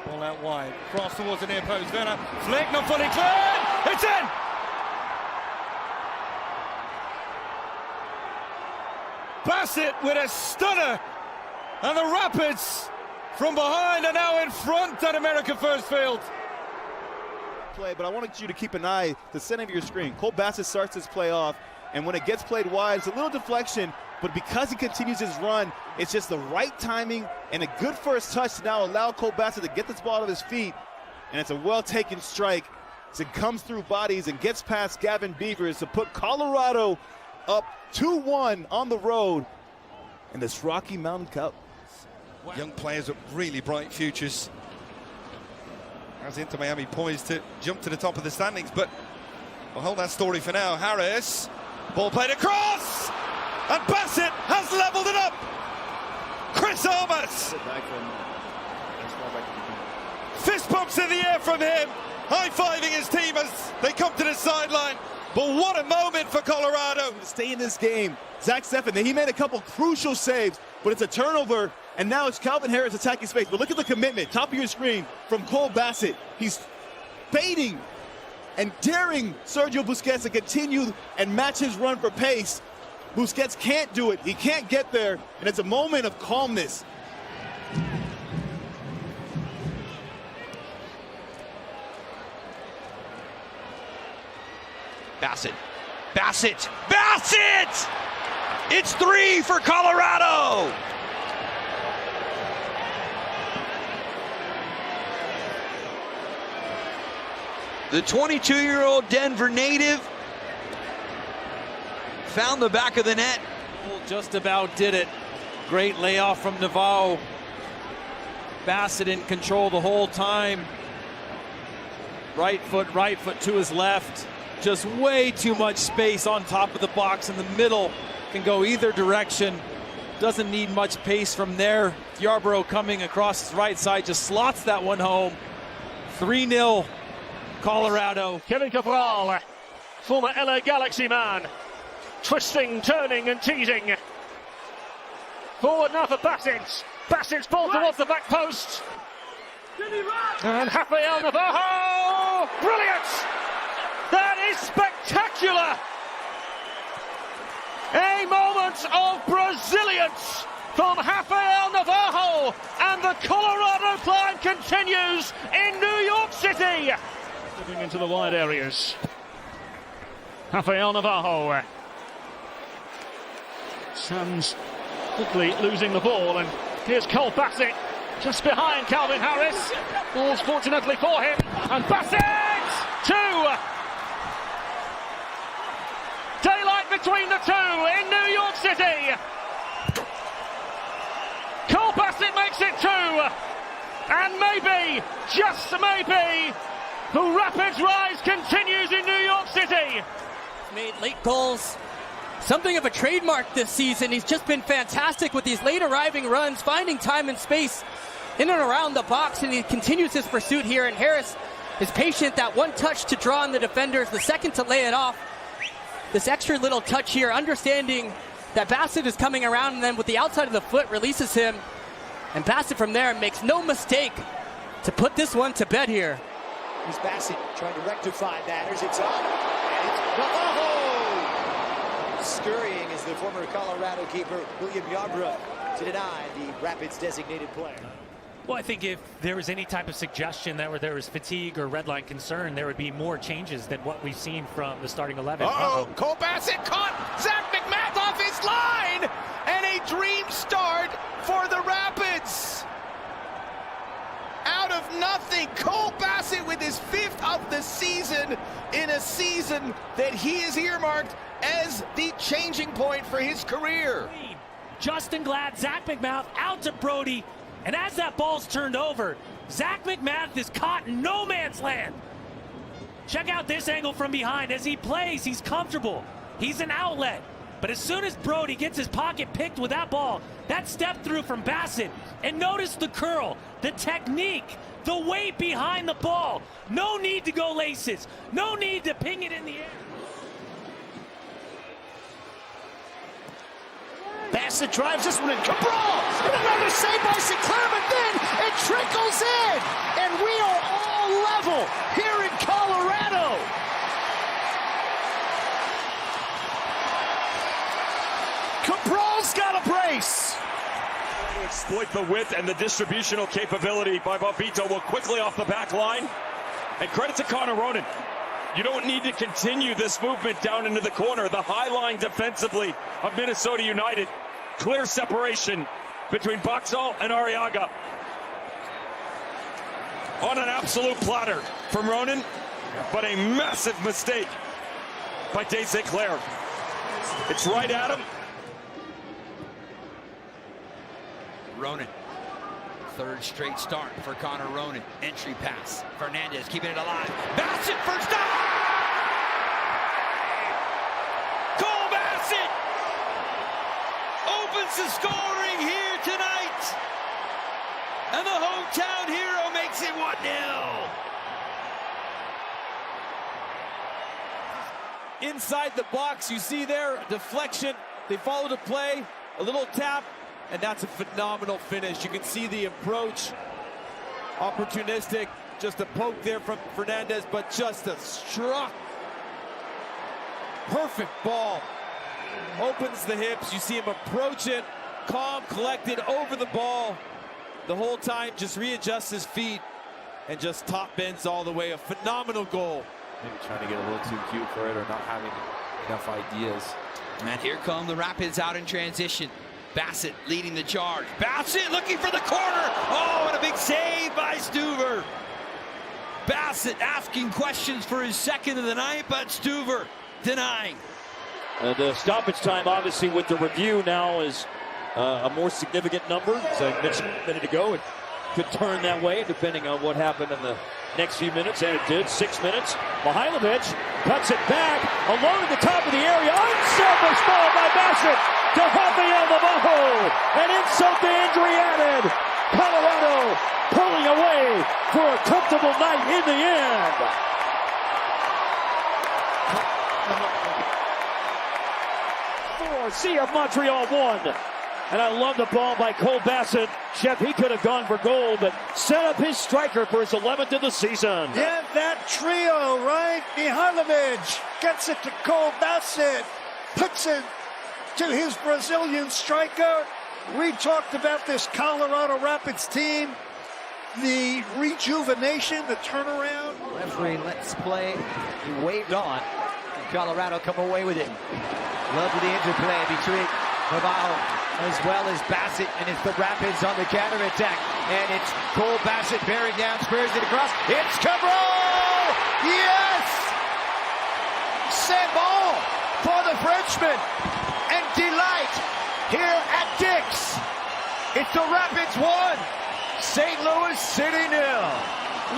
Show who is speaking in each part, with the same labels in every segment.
Speaker 1: Ball out wide, cross towards the near post, Werner, flick, not fully cleared, it's in! Bassett with a stunner, and the Rapids from behind are now in front at America First Field.
Speaker 2: Play, but I wanted you to keep an eye to the center of your screen. Cole Bassett starts his play off, and when it gets played wide, it's a little deflection, but because he continues his run, it's just the right timing and a good first touch to now allow Cole Bassett to get this ball to his feet, and it's a well-taken strike as it comes through bodies and gets past Gavin Beavers to put Colorado up 2-1 on the road in this Rocky Mountain Cup.
Speaker 3: Wow. Young players with really bright futures. As Inter Miami poised to jump to the top of the standings, but we'll hold that story for now. Harris, ball played across, and Bassett has leveled it up. Chris Armas, fist bumps in the air from him, high-fiving his team as they come to the sideline. But what a moment for Colorado.
Speaker 2: To stay in this game, Zach Steffen, he made a couple crucial saves, but it's a turnover, and now it's Calvin Harris attacking space. But look at the commitment, top of your screen, from Cole Bassett. He's baiting and daring Sergio Busquets to continue and match his run for pace. Busquets can't do it. He can't get there, and it's a moment of calmness.
Speaker 4: Bassett, Bassett, Bassett! It's 3 for Colorado! The 22-year-old Denver native found the back of the net.
Speaker 5: Just about did it. Great layoff from Navarro. Bassett in control the whole time. Right foot to his left. Just way too much space on top of the box in the middle. Can go either direction. Doesn't need much pace from there. Yarborough coming across his right side just slots that one home. 3-0 Colorado.
Speaker 6: Kevin Cabral, former LA Galaxy man. Twisting, turning and teasing. Forward now for Bassett. Bassett's ball towards the back post. And Rafael Navarro! Brilliant! That is spectacular! A moment of Brazilians from Rafael Navarro, and the Colorado climb continues in New York City. Moving into the wide areas. Rafael Navarro. Suns quickly losing the ball, and here's Cole Bassett just behind Calvin Harris. Ball's fortunately for him, and Bassett! 2! Daylight between the two in New York City. Cole Bassett makes it 2. And maybe, just maybe, the Rapids' rise continues in New York City.
Speaker 7: Made late goals. Something of a trademark this season. He's just been fantastic with these late arriving runs, finding time and space in and around the box, and he continues his pursuit here. And Harris is patient. That one touch to draw on the defenders, the second to lay it off. This extra little touch here, understanding that Bassett is coming around, and then with the outside of the foot releases him. And Bassett from there makes no mistake to put this one to bed here.
Speaker 8: Here's Bassett trying to rectify matters. It's on. And it's Navarro! Scurrying is the former Colorado keeper, William Yarbrough, to deny the Rapids designated player.
Speaker 9: Well, I think if there was any type of suggestion that there was fatigue or red line concern, there would be more changes than what we've seen from the starting 11.
Speaker 10: Cole Bassett caught Zach McMath off his line, and a dream start for the Rapids. Out of nothing, Cole Bassett with his 5th of the season in a season that he is earmarked as the changing point for his career.
Speaker 9: Justin Glad, Zach McMath out to Brody, and as that ball's turned over, Zach McMath is caught in no man's land. Check out this angle from behind. As he plays, he's comfortable. He's an outlet. But as soon as Brody gets his pocket picked with that ball, that step through from Bassett, and notice the curl, the technique, the weight behind the ball. No need to go laces. No need to ping it in the air.
Speaker 8: Bassett drives this one in. Cabral! And another save by Sinclair, but then it trickles in. And we are all level here in Colorado. Cabral's got a brace.
Speaker 6: Exploit the width and the distributional capability by Bobito. Will quickly off the back line. And credit to Connor Ronan. You don't need to continue this movement down into the corner. The high line defensively of Minnesota United. Clear separation between Boxall and Arriaga. On an absolute platter from Ronan, but a massive mistake by Dave St. Clair. It's right at him.
Speaker 4: Ronan. Third straight start for Connor Ronan. Entry pass. Fernandez keeping it alive. Bassett first down! Cole Bassett opens the scoring here tonight. And the hometown hero makes it 1-0.
Speaker 5: Inside the box, you see there, a deflection. They follow the play, a little tap, and that's a phenomenal finish. You can see the approach, opportunistic, just a poke there from Fernandez, but just a struck. Perfect ball. Opens the hips, you see him approach it, calm, collected, over the ball. The whole time just readjusts his feet and just top bends all the way. A phenomenal goal.
Speaker 11: Maybe trying to get a little too cute for it or not having enough ideas.
Speaker 4: And here come the Rapids out in transition. Bassett leading the charge. Bassett looking for the corner. Oh, and a big save by Stuver. Bassett asking questions for his second of the night, but Stuver denying.
Speaker 6: The stoppage time, obviously, with the review now is a more significant number. As I mentioned a minute ago, it could turn that way depending on what happened in the next few minutes, and it did. 6 minutes. Mihailovic cuts it back along at the top of the area. Unselfish ball by Bassett to Rafael Navajo, and insult to injury added. Colorado pulling away for a comfortable night in the end. Sea of Montreal 1. And I love the ball by Cole Bassett. Chef, he could have gone for goal, but set up his striker for his 11th of the season.
Speaker 8: Yeah, that trio, right? Mihailovic gets it to Cole Bassett, puts it to his Brazilian striker. We talked about this Colorado Rapids team, the rejuvenation, the turnaround. Referee lets play. He waved on. Colorado come away with it. Love the interplay between Navajo as well as Bassett, and it's the Rapids on the counterattack. And it's Cole Bassett bearing down, spurs it across. It's Cabral! Yes! Set ball for the Frenchman. And delight here at Dick's. It's the Rapids 1, St. Louis City 0.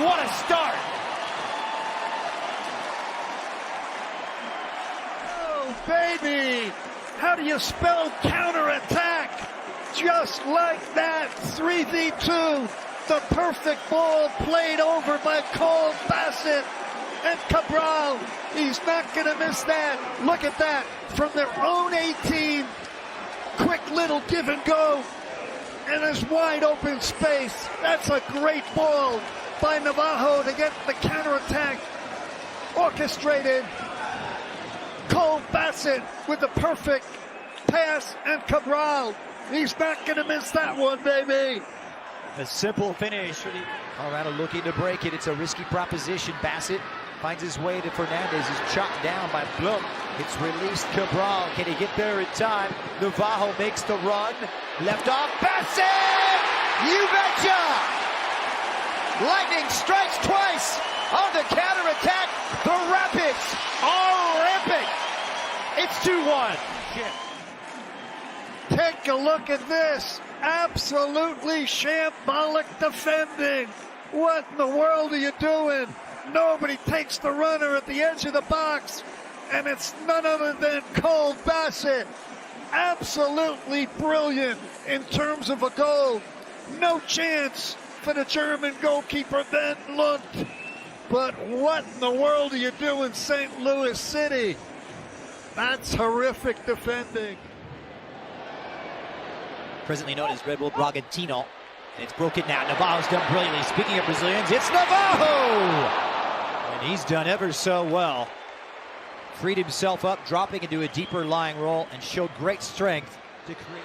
Speaker 8: What a start! Oh, baby! How do you spell counterattack? Just like that, 3v2. The perfect ball played over by Cole Bassett. And Cabral, he's not going to miss that. Look at that. From their own 18. Quick little give and go. And there's wide open space. That's a great ball by Navajo to get the counterattack orchestrated. Cole Bassett with the perfect pass, and Cabral, he's not going to miss that one, baby. A simple finish. Colorado looking to break it. It's a risky proposition. Bassett finds his way to Fernandez. He's chopped down by Blum. It's released Cabral. Can he get there in time? Navajo makes the run. Left off. Bassett! You betcha! Lightning strikes twice on the counterattack. The Rapids are rampant. It's 2-1. Take a look at this. Absolutely shambolic defending. What in the world are you doing? Nobody takes the runner at the edge of the box. And it's none other than Cole Bassett. Absolutely brilliant in terms of a goal. No chance for the German goalkeeper Ben Lund. But what in the world are you doing, St. Louis City? That's horrific defending.
Speaker 12: presently known as Red Bull Bragantino. And it's broken now. Navarro's done brilliantly. Speaking of Brazilians, it's Navarro! And he's done ever so well. Freed himself up, dropping into a deeper lying role, and showed great strength to create.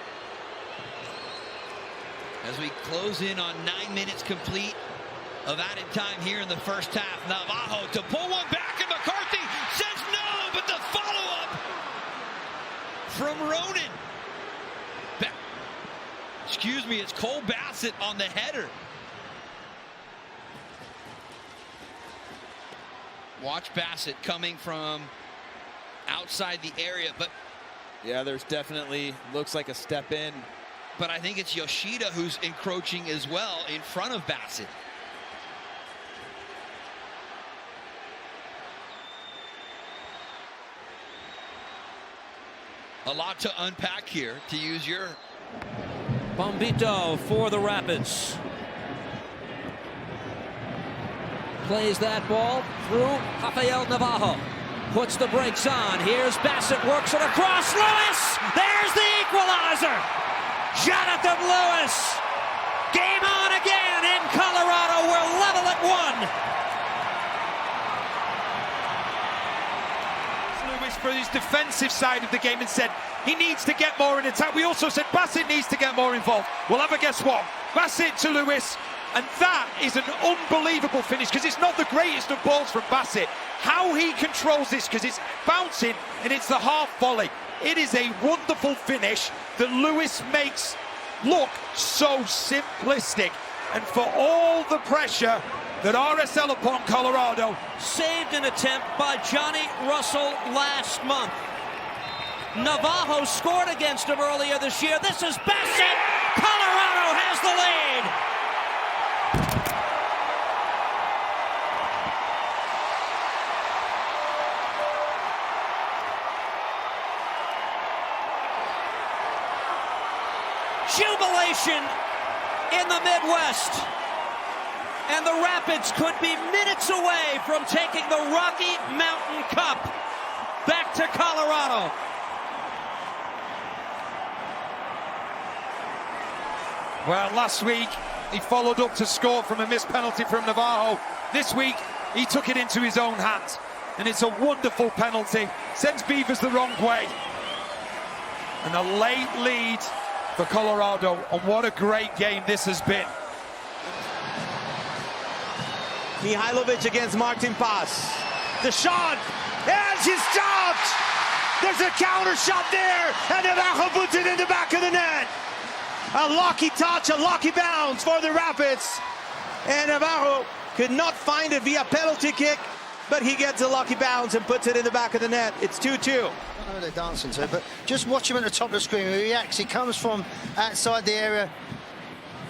Speaker 4: As we close in on 9 minutes complete of added time here in the first half. Navarro to pull one back, and McCarthy says no, but the follow-up from Ronan. Excuse me, it's Cole Bassett on the header. Watch Bassett coming from outside the area, but
Speaker 5: Yeah, there's definitely, looks like a step in.
Speaker 4: But I think it's Yoshida who's encroaching as well in front of Bassett. A lot to unpack here, to use your...
Speaker 13: Bombito for the Rapids. Plays that ball through Rafael Navarro. Puts the brakes on. Here's Bassett, works it across. Lewis! There's the equalizer! Jonathan Lewis! Game on again in Colorado. We're level at 1.
Speaker 14: Lewis for his defensive side of the game and said he needs to get more in attack. We also said Bassett needs to get more involved. Well, have a guess what? Bassett to Lewis, and that is an unbelievable finish because it's not the greatest of balls from Bassett. How he controls this, because it's bouncing and it's the half volley. It is a wonderful finish that Lewis makes look so simplistic, and for all the pressure that RSL upon Colorado.
Speaker 13: Saved an attempt by Johnny Russell last month. Navarro scored against him earlier this year. This is Bassett. Colorado has the lead. Jubilation in the Midwest. And the Rapids could be minutes away from taking the Rocky Mountain Cup back to Colorado.
Speaker 14: Well, last week he followed up to score from a missed penalty from Navarro. This week he took it into his own hands, and it's a wonderful penalty. Sends Beavers the wrong way. And a late lead for Colorado, and what a great game this has been.
Speaker 15: Mihailovic against Martin Paz. The shot, and she's stopped! There's a counter shot there, and Navarro puts it in the back of the net. A lucky touch, a lucky bounce for the Rapids. And Navarro could not find it via penalty kick, but he gets a lucky bounce and puts it in the back of the net. It's 2-2.
Speaker 8: I don't know what they're dancing to, but just watch him at the top of the screen. He actually comes from outside the area,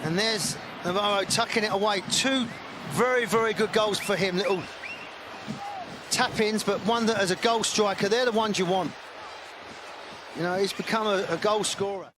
Speaker 8: and there's Navarro tucking it away. Two very, very good goals for him. Little tap-ins, but one that as a goal striker, they're the ones you want. You know, he's become a goal scorer.